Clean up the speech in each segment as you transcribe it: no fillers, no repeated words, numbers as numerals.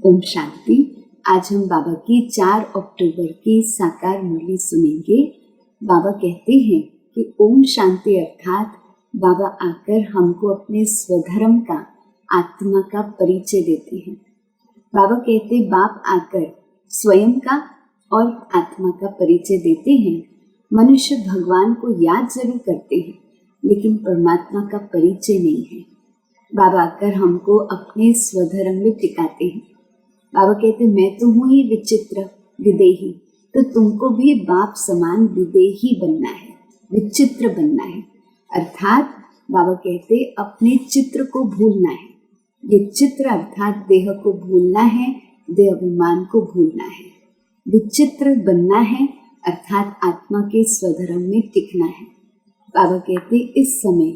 ओम शांति। आज हम बाबा की 4 अक्टूबर की साकार मुरली सुनेंगे। बाबा कहते हैं कि ओम शांति अर्थात बाबा आकर हमको अपने स्वधर्म का, आत्मा का परिचय देते हैं। बाबा कहते बाप आकर स्वयं का और आत्मा का परिचय देते हैं। मनुष्य भगवान को याद जरूर करते हैं लेकिन परमात्मा का परिचय नहीं है। बाबा आकर हमको अपने स्वधर्म में टिकाते हैं। बाबा कहते मैं तो हूँ ही विचित्र विदेही, तो तुमको भी बाप समान विदेही बनना है, विचित्र बनना है। अर्थात बाबा कहते अपने चित्र को भूलना है। ये चित्र अर्थात देह को भूलना है, देह अभिमान को भूलना है। विचित्र बनना है अर्थात आत्मा के स्वधर्म में टिकना है। बाबा कहते इस समय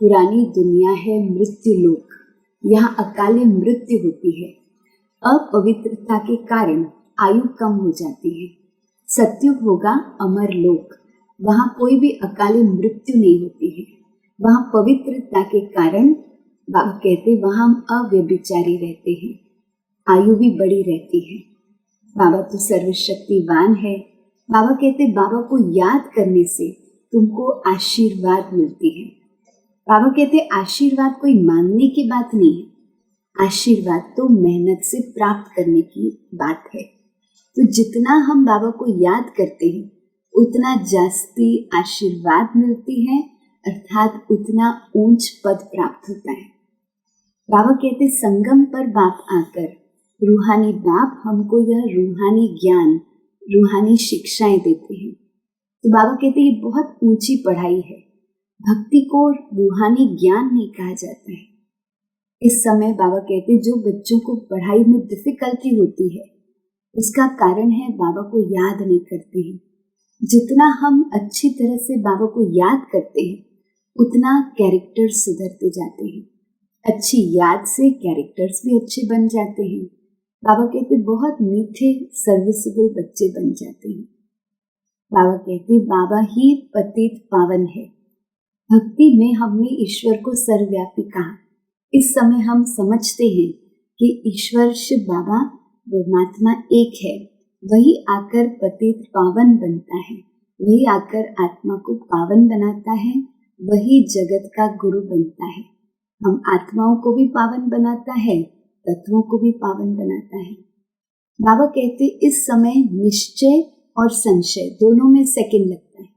पुरानी दुनिया है मृत्यु लोक, यहाँ अकाले मृत्यु होती है। अपवित्रता के कारण आयु कम हो जाती है। सत्युग होगा अमर लोक, वहाँ कोई भी अकाले मृत्यु नहीं होती है। वहाँ पवित्रता के कारण बाबा कहते वहाँ हम अव्यभिचारी रहते हैं, आयु भी बड़ी रहती है। बाबा तो सर्वशक्तिवान है। बाबा कहते बाबा को याद करने से तुमको आशीर्वाद मिलती है। बाबा कहते आशीर्वाद कोई मांगने की बात नहीं है, आशीर्वाद तो मेहनत से प्राप्त करने की बात है। तो जितना हम बाबा को याद करते हैं उतना जास्ती आशीर्वाद मिलती है, अर्थात उतना ऊंच पद प्राप्त होता है। बाबा कहते संगम पर बाप आकर, रूहानी बाप हमको यह रूहानी ज्ञान, रूहानी शिक्षाएं देते हैं। तो बाबा कहते ये बहुत ऊंची पढ़ाई है। भक्ति को रूहानी ज्ञान नहीं कहा जाता है। इस समय बाबा कहते जो बच्चों को पढ़ाई में डिफिकल्टी होती है उसका कारण है बाबा को याद नहीं करते हैं। जितना हम अच्छी तरह से बाबा को याद करते हैं उतना कैरेक्टर सुधरते जाते हैं। अच्छी याद से कैरेक्टर्स भी अच्छे बन जाते हैं। बाबा कहते बहुत मीठे सर्विसेबल बच्चे बन जाते हैं। बाबा कहते बाबा ही पतित पावन है। भक्ति में हमने ईश्वर को सर्वव्यापी कहा। इस समय हम समझते हैं कि ईश्वर शिव बाबा परमात्मा एक है। वही आकर पतित पावन बनता है, वही आकर आत्मा को पावन बनाता है, वही जगत का गुरु बनता है। हम आत्माओं को भी पावन बनाता है, तत्वों को भी पावन बनाता है। बाबा कहते इस समय निश्चय और संशय दोनों में सेकंड लगता है।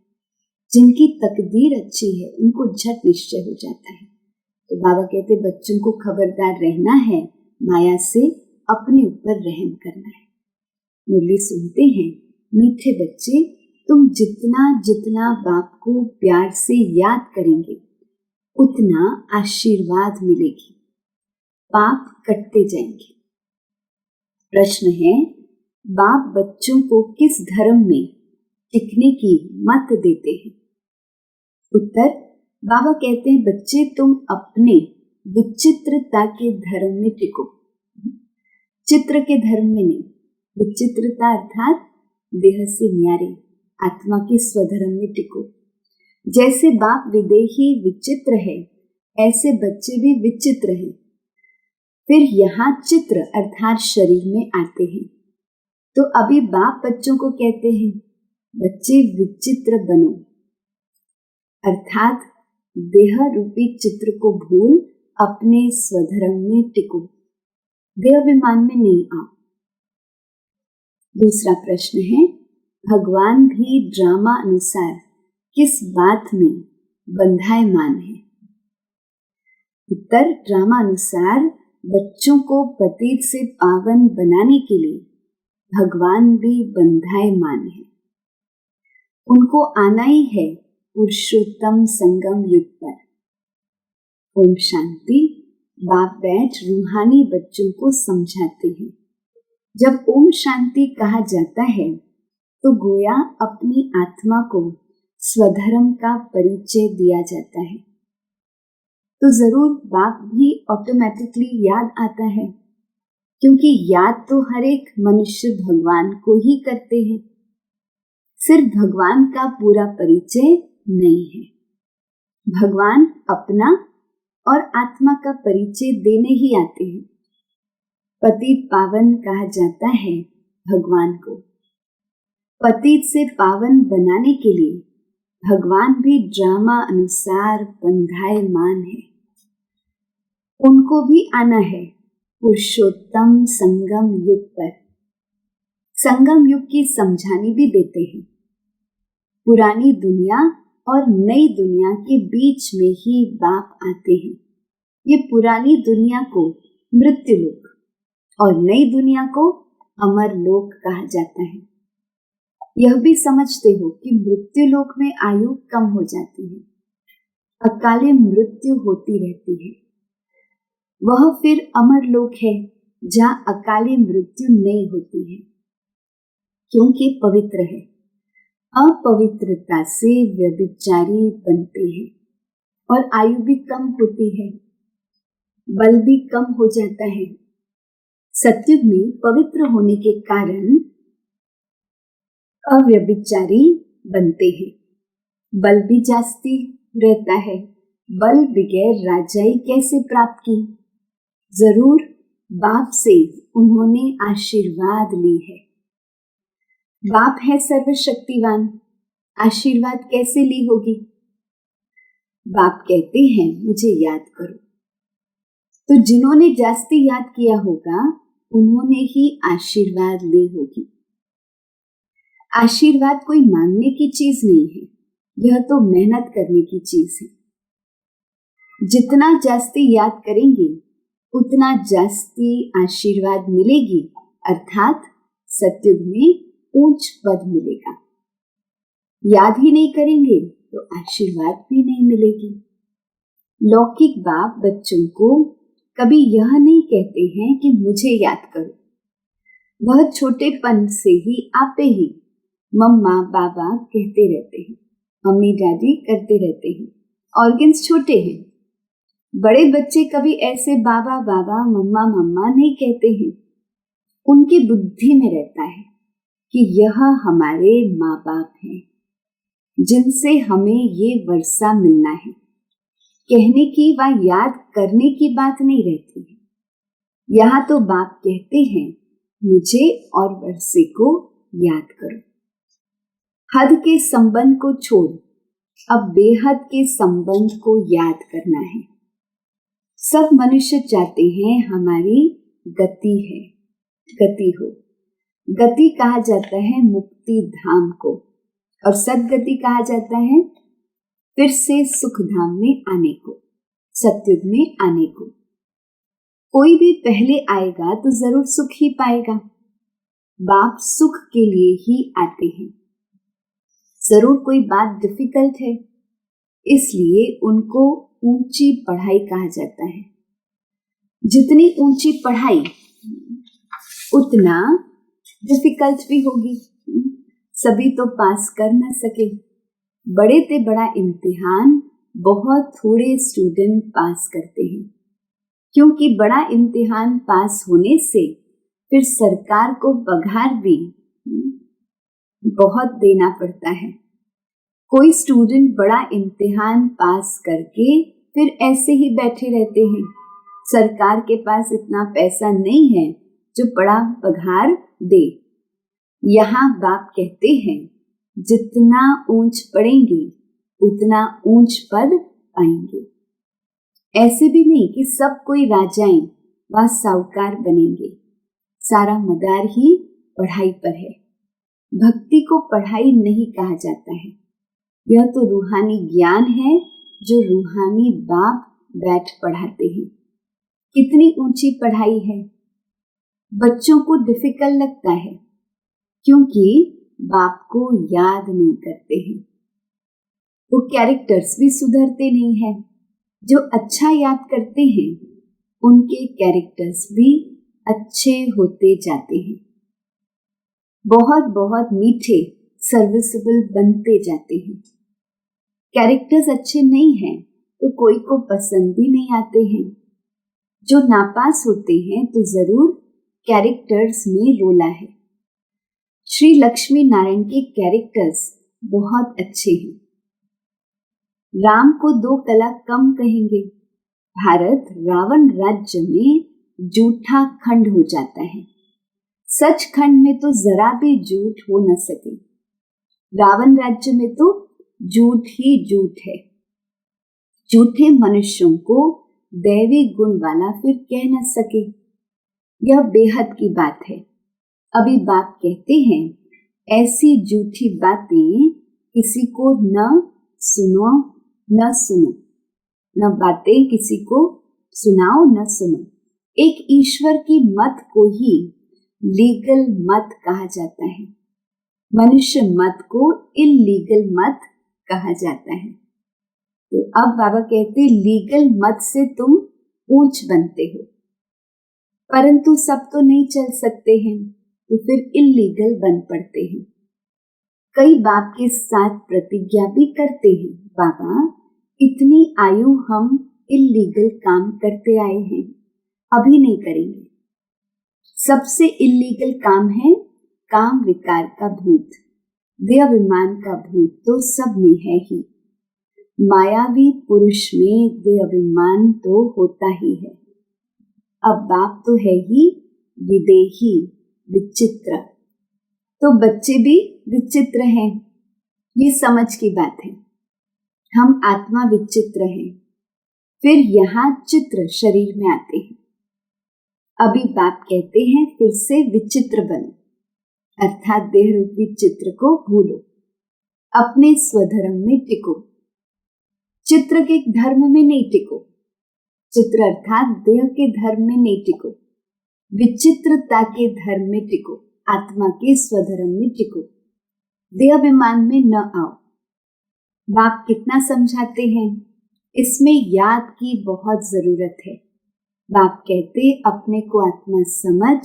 जिनकी तकदीर अच्छी है उनको झट निश्चय हो जाता है। तो बाबा कहते बच्चों को खबरदार रहना है, माया से अपने ऊपर रहम करना है। मुरली सुनते हैं मीठे बच्चे, तुम जितना जितना बाप को प्यार से याद करेंगे उतना आशीर्वाद मिलेगी, पाप कटते जाएंगे। प्रश्न है बाप बच्चों को किस धर्म में टिकने की मत देते हैं? उत्तर बाबा कहते हैं बच्चे तुम अपने विचित्रता के धर्म में टिको, चित्र के धर्म में नहीं। विचित्रता अर्थात देह से न्यारे, आत्मा के स्वधर्म में टिको। जैसे बाप विदेही विचित्र है ऐसे बच्चे भी विचित्र हैं। फिर यहाँ चित्र अर्थात शरीर में आते हैं। तो अभी बाप बच्चों को कहते हैं बच्चे विचित्र बनो, अर्थात देह रूपी चित्र को भूल अपने स्वधर्म में टिको, देह अभिमान में नहीं आओ। दूसरा प्रश्न है भगवान भी ड्रामा अनुसार किस बात में बंधायमान है? उत्तर ड्रामा अनुसार बच्चों को पतित से पावन बनाने के लिए भगवान भी बंधायमान है। उनको आना ही है पुरुषोत्तम संगम युग पर। ओम शांति। बाप बैठ रूहानी बच्चों को समझाते हैं। जब ओम शांति कहा जाता है तो गोया अपनी आत्मा को स्वधर्म का परिचय दिया जाता है। तो जरूर बाप भी ऑटोमेटिकली याद आता है, क्योंकि याद तो हर एक मनुष्य भगवान को ही करते हैं। सिर्फ भगवान का पूरा परिचय नहीं है। भगवान अपना और आत्मा का परिचय देने ही आते हैं। पतित पावन कहा जाता है भगवान को। पतित से पावन बनाने के लिए भगवान भी ड्रामा अनुसार बंधायमान है। उनको भी आना है पुरुषोत्तम संगम युग पर। संगम युग की समझानी भी देते हैं। पुरानी दुनिया और नई दुनिया के बीच में ही बाप आते हैं। ये पुरानी दुनिया को मृत्युलोक और नई दुनिया को अमर लोक कहा जाता है। यह भी समझते हो कि मृत्युलोक में आयु कम हो जाती है, अकाले मृत्यु होती रहती है। वह फिर अमर लोक है जहाँ अकाले मृत्यु नहीं होती है, क्योंकि पवित्र है। अपवित्रता से व्यभिचारी बनते हैं और आयु भी कम होती है, बल भी कम हो जाता है। सत्युग में पवित्र होने के कारण अव्यभिचारी बनते हैं, बल भी जास्ती रहता है। बल बगैर राजाई कैसे प्राप्त की? जरूर बाप से उन्होंने आशीर्वाद ली है। बाप है सर्वशक्तिवान, आशीर्वाद कैसे ली होगी? बाप कहते हैं मुझे याद करो। तो जिन्होंने जास्ती याद किया होगा उन्होंने ही आशीर्वाद ली होगी। आशीर्वाद कोई मांगने की चीज नहीं है, यह तो मेहनत करने की चीज है। जितना जास्ती याद करेंगे उतना जास्ती आशीर्वाद मिलेगी, अर्थात सत्युग में ऊंच पद मिलेगा। याद ही नहीं करेंगे तो आशीर्वाद भी नहीं मिलेगी। लौकिक बाप बच्चों को कभी यह नहीं कहते हैं कि मुझे याद करो। वह छोटेपन से ही आपे ही मम्मा बाबा कहते रहते हैं, मम्मी डैडी करते रहते हैं। ऑर्गन्स छोटे हैं। बड़े बच्चे कभी ऐसे बाबा बाबा मम्मा मम्मा नहीं कहते हैं। उनकी बुद्धि में रहता है कि यह हमारे माँ बाप हैं जिनसे हमें ये वर्षा मिलना है। कहने की व याद करने की बात नहीं रहती है। यहाँ तो बाप कहते हैं मुझे और वर्षे को याद करो। हद के संबंध को छोड़ अब बेहद के संबंध को याद करना है। सब मनुष्य चाहते हैं हमारी गति है, गति हो। गति कहा जाता है मुक्ति धाम को, और सदगति कहा जाता है फिर से सुख धाम में आने को, सत्युग में आने को। कोई भी पहले आएगा तो जरूर सुख ही पाएगा। बाप सुख के लिए ही आते हैं। जरूर कोई बात डिफिकल्ट है, इसलिए उनको ऊंची पढ़ाई कहा जाता है। जितनी ऊंची पढ़ाई उतना डिफिकल्ट भी होगी। सभी तो पास कर न सके। बड़े से बड़ा इम्तिहान बहुत थोड़े स्टूडेंट पास करते हैं, क्योंकि बड़ा इम्तिहान पास होने से फिर सरकार को पगार भी बहुत देना पड़ता है। कोई स्टूडेंट बड़ा इम्तिहान पास करके फिर ऐसे ही बैठे रहते हैं। सरकार के पास इतना पैसा नहीं है जो बड़ा पगार दे। यहाँ बाप कहते हैं जितना ऊंच पढ़ेंगे उतना ऊंच पद पाएंगे। ऐसे भी नहीं कि सब कोई राजाएं व साहूकार बनेंगे। सारा मदार ही पढ़ाई पर है। भक्ति को पढ़ाई नहीं कहा जाता है। यह तो रूहानी ज्ञान है जो रूहानी बाप बैठ पढ़ाते हैं। कितनी ऊंची पढ़ाई है। बच्चों को डिफिकल्ट लगता है क्योंकि बाप को याद नहीं करते हैं। वो कैरेक्टर्स भी सुधरते नहीं हैं। जो अच्छा याद करते हैं उनके कैरेक्टर्स भी अच्छे होते जाते हैं। बहुत बहुत मीठे सर्विसेबल बनते जाते हैं। कैरेक्टर्स अच्छे नहीं हैं तो कोई को पसंद भी नहीं आते हैं। जो नापास होते हैं तो जरूर कैरेक्टर्स में रोला है। श्री लक्ष्मी नारायण के कैरेक्टर्स बहुत अच्छे हैं। राम को 2 कला कम कहेंगे। भारत रावण राज्य में झूठा खंड हो जाता है। सच खंड में तो जरा भी झूठ हो न सके। रावण राज्य में तो झूठ ही झूठ है। झूठे मनुष्यों को दैवी गुण वाला फिर कह न सके। यह बेहद की बात है। अभी बाप कहते हैं, ऐसी झूठी बातें किसी को न सुनो, न सुनो, न बातें किसी को सुनाओ न सुनो। एक ईश्वर की मत को ही लीगल मत कहा जाता है। मनुष्य मत को इलीगल मत कहा जाता है। तो अब बाबा कहते, लीगल मत से तुम ऊंच बनते हो, परंतु सब तो नहीं चल सकते हैं, तो फिर इलीगल बन पड़ते हैं। कई बाप के साथ प्रतिज्ञा भी करते हैं, बाबा इतनी आयु हम इलीगल काम करते आए हैं, अभी नहीं करेंगे। सबसे इलीगल काम है काम विकार का भूत। देहाभिमान का भूत तो सब में है ही। मायावी पुरुष में देहाभिमान तो होता ही है। अब बाप तो है ही विदेही, विचित्र, तो बच्चे भी विचित्र हैं। ये समझ की बात है। हम आत्मा विचित्र हैं, फिर यहाँ चित्र शरीर में आते हैं। अभी बाप कहते हैं फिर से विचित्र बनो, अर्थात देह रूपी चित्र को भूलो, अपने स्वधर्म में टिको। चित्र के धर्म में नहीं टिको। चित्र अर्थात देह के धर्म में नहीं टिको, विचित्रता के धर्म में टिको, आत्मा के स्वधर्म में टिको। देहाभिमान में न आओ। बाप कितना समझाते हैं, इसमें याद की बहुत जरूरत है। बाप कहते अपने को आत्मा समझ,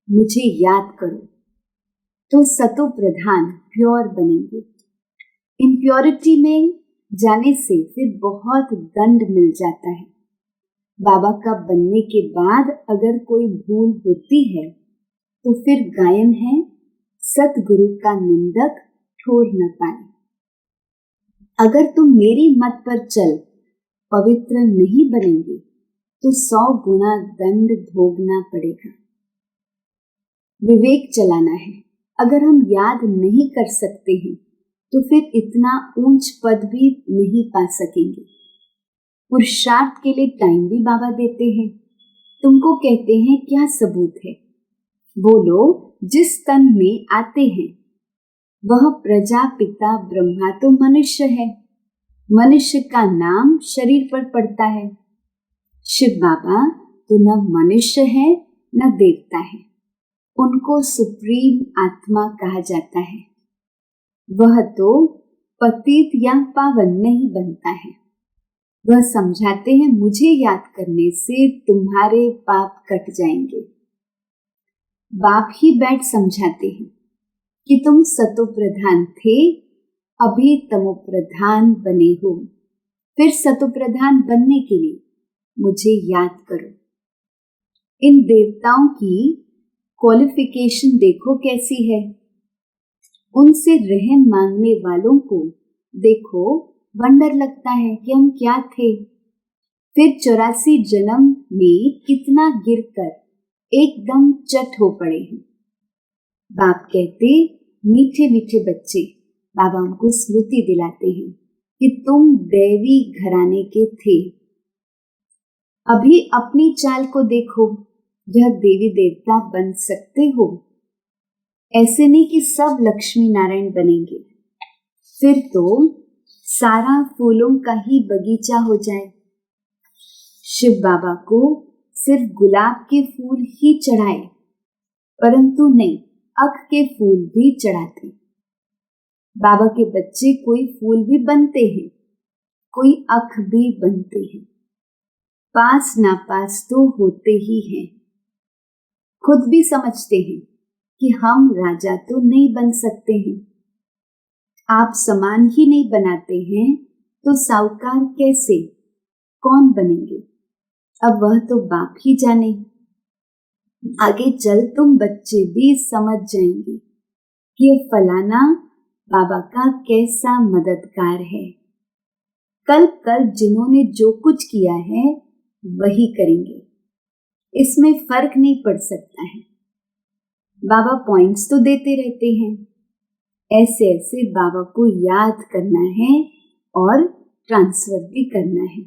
मुझे याद करो, तो सतो प्रधान प्योर बनेंगे। इम्प्योरिटी में जाने से फिर बहुत दंड मिल जाता है। बाबा का बनने के बाद अगर कोई भूल होती है तो फिर गायन है, सतगुरु का निंदक ठोर न पाए। अगर तुम मेरी मत पर चल पवित्र नहीं बनेंगे तो 100 गुना दंड भोगना पड़ेगा। विवेक चलाना है। अगर हम याद नहीं कर सकते हैं तो फिर इतना ऊंच पद भी नहीं पा सकेंगे। पुरुषार्थ के लिए टाइम भी बाबा देते हैं। तुमको कहते हैं क्या सबूत है? बोलो, जिस तन में आते हैं वह प्रजापिता ब्रह्मा तो मनुष्य है। मनुष्य का नाम शरीर पर पड़ता है। शिव बाबा तो न मनुष्य है न देवता है। उनको सुप्रीम आत्मा कहा जाता है। वह तो पतित या पावन नहीं बनता है। वह समझाते हैं मुझे याद करने से तुम्हारे पाप कट जाएंगे। बाप ही बैठ समझाते हैं कि तुम सतो प्रधान थे, अभी तमो प्रधान बने हो। फिर सतो प्रधान बनने के लिए मुझे याद करो। इन देवताओं की क्वालिफिकेशन देखो कैसी है। उनसे रहम मांगने वालों को देखो, वंडर लगता है कि हम क्या थे। फिर 84 जन्म में कितना गिरकर एकदम चट हो पड़े हैं। बाप कहते मीठे मीठे बच्चे, बाबा उनको स्मृति दिलाते हैं कि तुम दैवी घराने के थे। अभी अपनी चाल को देखो, यह देवी देवता बन सकते हो। ऐसे नहीं कि सब लक्ष्मी नारायण बनेंगे, फिर तो सारा फूलों का ही बगीचा हो जाए। शिव बाबा को सिर्फ गुलाब के फूल ही चढ़ाए, परंतु नहीं, अख के फूल भी चढ़ाते। बाबा के बच्चे कोई फूल भी बनते हैं, कोई अख भी बनते हैं। पास नापास तो होते ही हैं। खुद भी समझते हैं कि हम राजा तो नहीं बन सकते हैं। आप सामान ही नहीं बनाते हैं तो साहूकार कैसे, कौन बनेंगे? अब वह तो बाप ही जाने। आगे चल तुम बच्चे भी समझ जाएंगे कि ये फलाना बाबा का कैसा मददगार है। कल कल जिन्होंने जो कुछ किया है वही करेंगे। इसमें फर्क नहीं पड़ सकता है। बाबा पॉइंट्स तो देते रहते हैं, ऐसे ऐसे बाबा को याद करना है और ट्रांसफर भी करना है।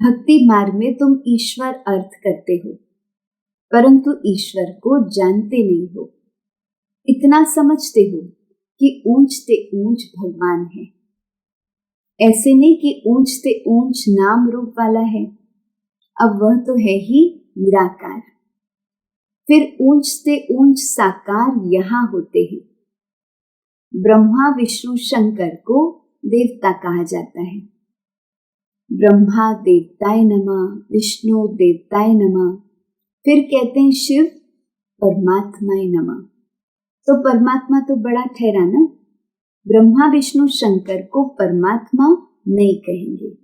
भक्ति मार्ग में तुम ईश्वर अर्थ करते हो, परंतु ईश्वर को जानते नहीं हो। इतना समझते हो कि ऊंच से ऊंच भगवान है, ऐसे नहीं कि ऊंच से ऊंच नाम रूप वाला है। अब वह तो है ही निराकार। फिर ऊंच से ऊंच साकार यहाँ होते हैं। ब्रह्मा विष्णु शंकर को देवता कहा जाता है। ब्रह्मा देवताय नमः, विष्णु देवताय नमः। फिर कहते हैं शिव परमात्माय नमः। तो परमात्मा तो बड़ा ठहरा ना। ब्रह्मा विष्णु शंकर को परमात्मा नहीं कहेंगे।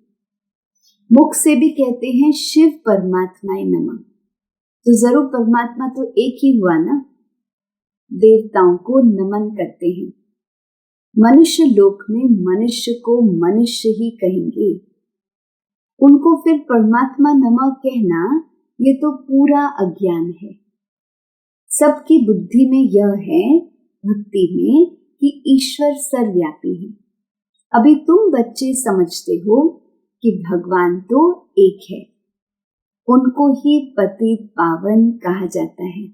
मुख से भी कहते हैं शिव परमात्माय नमः, तो जरूर परमात्मा तो एक ही हुआ ना। देवताओं को नमन करते हैं। मनुष्य लोक में मनुष्य को मनुष्य ही कहेंगे। उनको फिर परमात्मा नमः कहना ये तो पूरा अज्ञान है। सबकी बुद्धि में यह है, भक्ति में, कि ईश्वर सर्वव्यापी है। अभी तुम बच्चे समझते हो कि भगवान तो एक है। उनको ही पतित पावन कहा जाता है।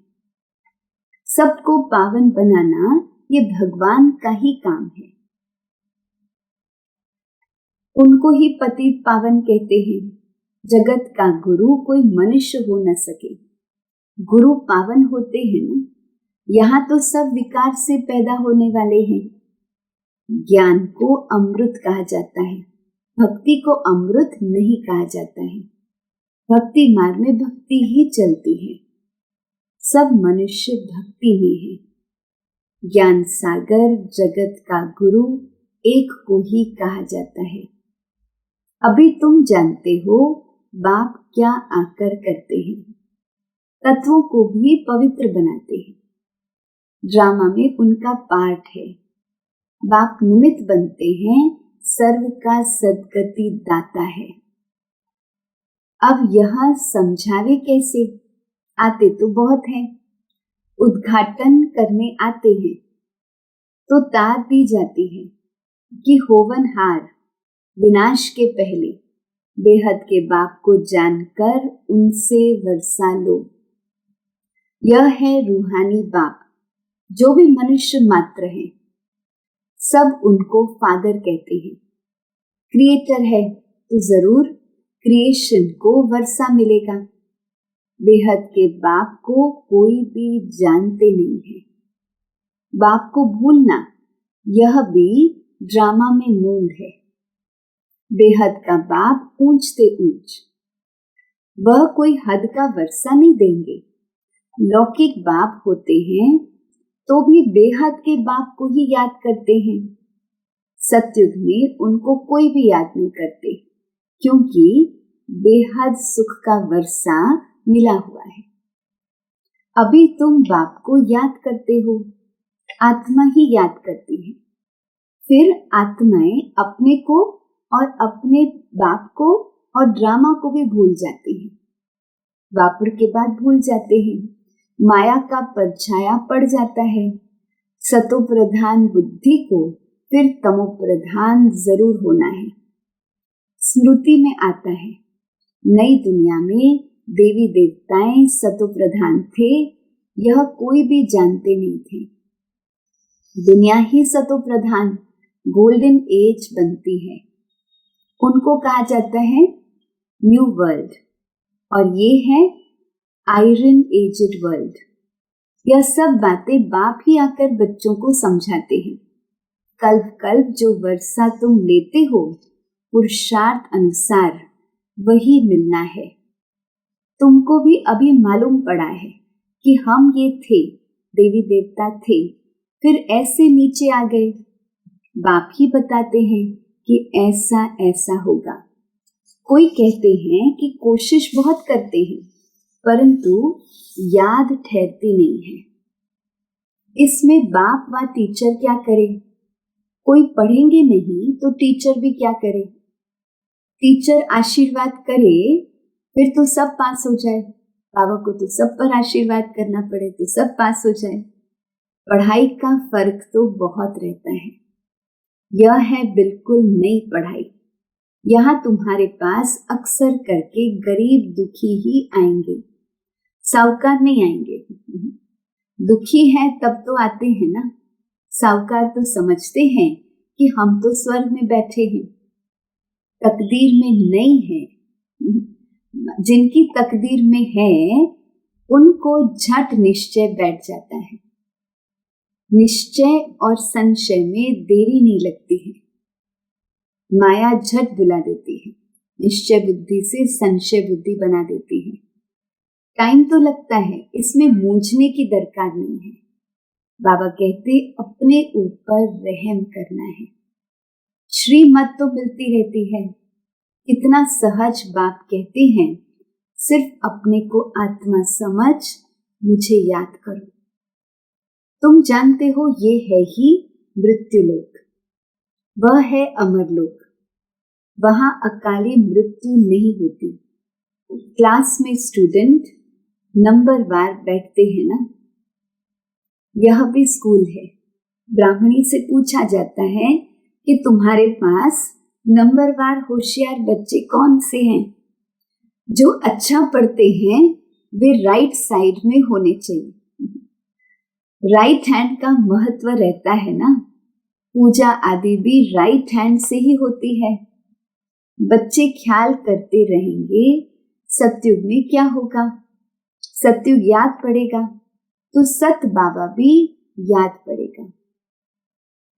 सबको पावन बनाना ये भगवान का ही काम है। उनको ही पतित पावन कहते हैं। जगत का गुरु कोई मनुष्य हो न सके। गुरु पावन होते हैं ना। यहाँ तो सब विकार से पैदा होने वाले हैं। ज्ञान को अमृत कहा जाता है, भक्ति को अमृत नहीं कहा जाता है। भक्ति मार्ग में भक्ति ही चलती है। सब मनुष्य भक्ति में है। ज्ञान सागर जगत का गुरु एक को ही कहा जाता है। अभी तुम जानते हो बाप क्या आकर करते हैं। तत्वों को भी पवित्र बनाते हैं। ड्रामा में उनका पार्ट है। बाप निमित्त बनते हैं, सर्व का सद्गति दाता है। अब यह समझावे कैसे? आते तो बहुत हैं। उद्घाटन करने आते हैं तो तार दी जाती है कि होवनहार विनाश के पहले बेहद के बाप को जानकर उनसे वर्षा लो। यह है रूहानी बाप। जो भी मनुष्य मात्र है सब उनको फादर कहते हैं। क्रिएटर है तो जरूर क्रिएशन को वर्षा मिलेगा। बेहद के बाप को कोई भी जानते नहीं है। बाप को भूलना यह भी ड्रामा में मूल है। बेहद का बाप ऊंच से ऊंच, वह कोई हद का वर्षा नहीं देंगे। लौकिक बाप होते हैं तो भी बेहद के बाप को ही याद करते हैं। सत्युग में उनको कोई भी याद नहीं करते, क्योंकि बेहद सुख का वर्षा मिला हुआ है। अभी तुम बाप को याद करते हो, आत्मा ही याद करती है। फिर आत्माएं अपने को और अपने बाप को और ड्रामा को भी भूल जाती हैं। द्वापर के बाद भूल जाते हैं। माया का परछाया पड़ जाता है। सतो प्रधान बुद्धि को फिर तमो प्रधान जरूर होना है। स्मृति में आता है नई दुनिया में देवी देवताएं सतो प्रधान थे, यह कोई भी जानते नहीं थे। दुनिया ही सतो प्रधान गोल्डन एज बनती है। उनको कहा जाता है न्यू वर्ल्ड, और ये है आयरन एजेड वर्ल्ड। यह सब बातें बाप ही आकर बच्चों को समझाते हैं। कल्प कल्प जो वर्षा तुम लेते हो पुरुषार्थ अनुसार वही मिलना है। तुमको भी अभी मालूम पड़ा है कि हम ये थे, देवी देवता थे, फिर ऐसे नीचे आ गए। बाप ही बताते हैं कि ऐसा ऐसा होगा। कोई कहते हैं कि कोशिश बहुत करते हैं परंतु याद ठहरती नहीं है। इसमें बाप व टीचर क्या करे? कोई पढ़ेंगे नहीं तो टीचर भी क्या करे? टीचर आशीर्वाद करे फिर तो सब पास हो जाए। बाबा को तो सब पर आशीर्वाद करना पड़े तो सब पास हो जाए। पढ़ाई का फर्क तो बहुत रहता है। यह है बिल्कुल नई पढ़ाई। यहाँ तुम्हारे पास अक्सर करके गरीब दुखी ही आएंगे, साहूकार नहीं आएंगे। दुखी है तब तो आते हैं ना। साहूकार तो समझते हैं कि हम तो स्वर्ग में बैठे हैं, तकदीर में नहीं है। जिनकी तकदीर में है उनको झट निश्चय बैठ जाता है। निश्चय और संशय में देरी नहीं लगती है। माया झट बुला देती है, निश्चय बुद्धि से संशय बुद्धि बना देती है। टाइम तो लगता है, इसमें मूंझने की दरकार नहीं है। बाबा कहते अपने ऊपर रहम करना है। श्रीमत तो मिलती रहती है। कितना सहज बाप कहते हैं, सिर्फ अपने को आत्मा समझ मुझे याद करो। तुम जानते हो ये है ही मृत्युलोक, वह है अमरलोक। वहां अकाली मृत्यु नहीं होती। क्लास में स्टूडेंट नंबर वार बैठते हैं ना। यह भी स्कूल है। ब्राह्मणी से पूछा जाता है कि तुम्हारे पास नंबरवार होशियार बच्चे कौन से हैं? जो अच्छा पढ़ते हैं वे राइट साइड में होने चाहिए। राइट हैंड का महत्व रहता है ना। पूजा आदि भी राइट हैंड से ही होती है। बच्चे ख्याल करते रहेंगे सतयुग में क्या होगा। सतयुग याद पड़ेगा तो सत बाबा भी याद पड़ेगा।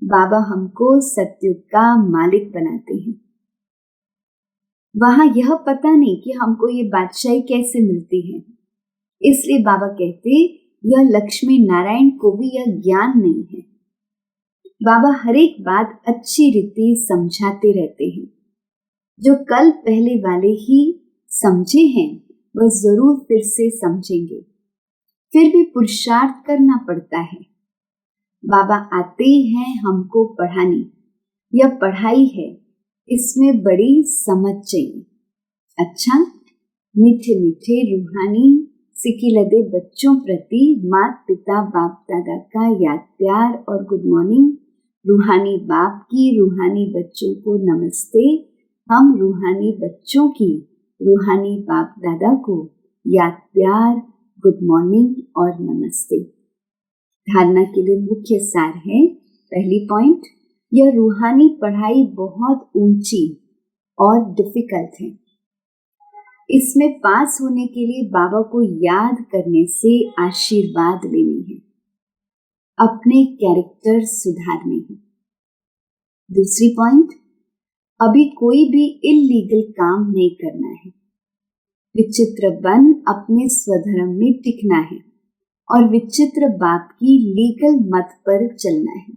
बाबा हमको सतयुग का मालिक बनाते हैं। वहां यह पता नहीं कि हमको ये बादशाही कैसे मिलती है। इसलिए बाबा कहते यह लक्ष्मी नारायण को भी यह ज्ञान नहीं है। बाबा हर एक बात अच्छी रीति समझाते रहते हैं। जो कल पहले वाले ही समझे हैं वह जरूर फिर से समझेंगे। फिर भी पुरुषार्थ करना पड़ता है। बाबा आते हैं हमको पढ़ाने। यह पढ़ाई है, इसमें बड़ी समझ चाहिए। अच्छा, मीठे मीठे रूहानी सिकिलदे बच्चों प्रति माता पिता बाप दादा का याद प्यार और गुड मॉर्निंग। रूहानी बाप की रूहानी बच्चों को नमस्ते। हम रूहानी बच्चों की रूहानी बाप दादा को याद प्यार गुड मॉर्निंग और नमस्ते। धारणा के लिए मुख्य सार है। पहली पॉइंट, यह रूहानी पढ़ाई बहुत ऊंची और डिफिकल्ट है। इसमें पास होने के लिए बाबा को याद करने से आशीर्वाद लेनी है, अपने कैरेक्टर सुधारने हैं। दूसरी पॉइंट, अभी कोई भी इल्लीगल काम नहीं करना है। विचित्र बन अपने स्वधर्म में टिकना है और विचित्र बाप की लीगल मत पर चलना है।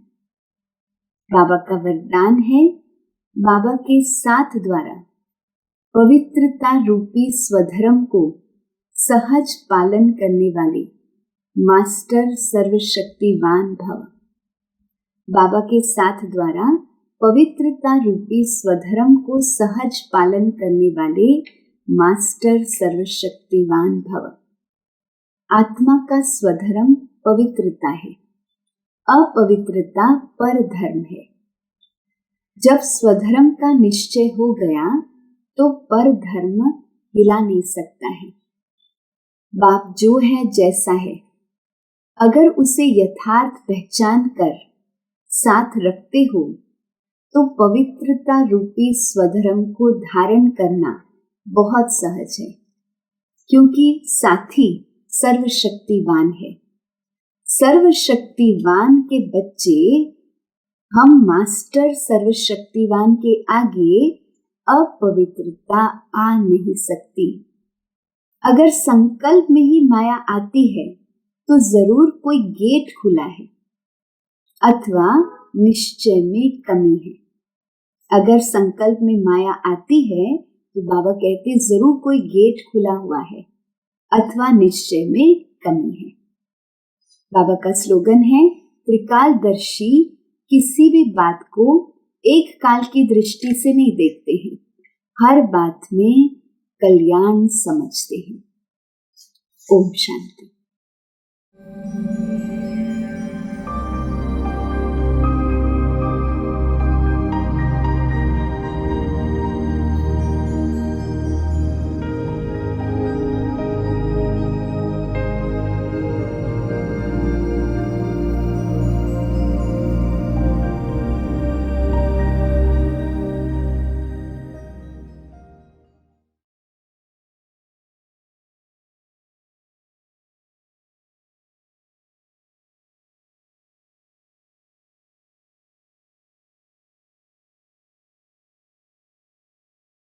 बाबा का वरदान है, बाबा के साथ द्वारा पवित्रता रूपी स्वधर्म को सहज पालन करने वाले मास्टर सर्वशक्तिवान भव। बाबा के साथ द्वारा पवित्रता रूपी स्वधर्म को सहज पालन करने वाले मास्टर सर्वशक्तिवान भव। आत्मा का स्वधर्म पवित्रता है, अपवित्रता पर धर्म है। जब स्वधर्म का निश्चय हो गया तो पर धर्म हिला नहीं सकता है। बाप जो है जैसा है, अगर उसे यथार्थ पहचान कर साथ रखते हो तो पवित्रता रूपी स्वधर्म को धारण करना बहुत सहज है, क्योंकि साथी सर्वशक्तिवान है। सर्वशक्तिवान के बच्चे हम मास्टर सर्वशक्तिवान के आगे अपवित्रता आ नहीं सकती। अगर संकल्प में ही माया आती है तो जरूर कोई गेट खुला है अथवा निश्चय में कमी है। अगर संकल्प में माया आती है तो बाबा कहते जरूर कोई गेट खुला हुआ है अथवा निश्चय में कमी है। बाबा का स्लोगन है, त्रिकालदर्शी किसी भी बात को एक काल की दृष्टि से नहीं देखते हैं, हर बात में कल्याण समझते हैं। ओम शांति।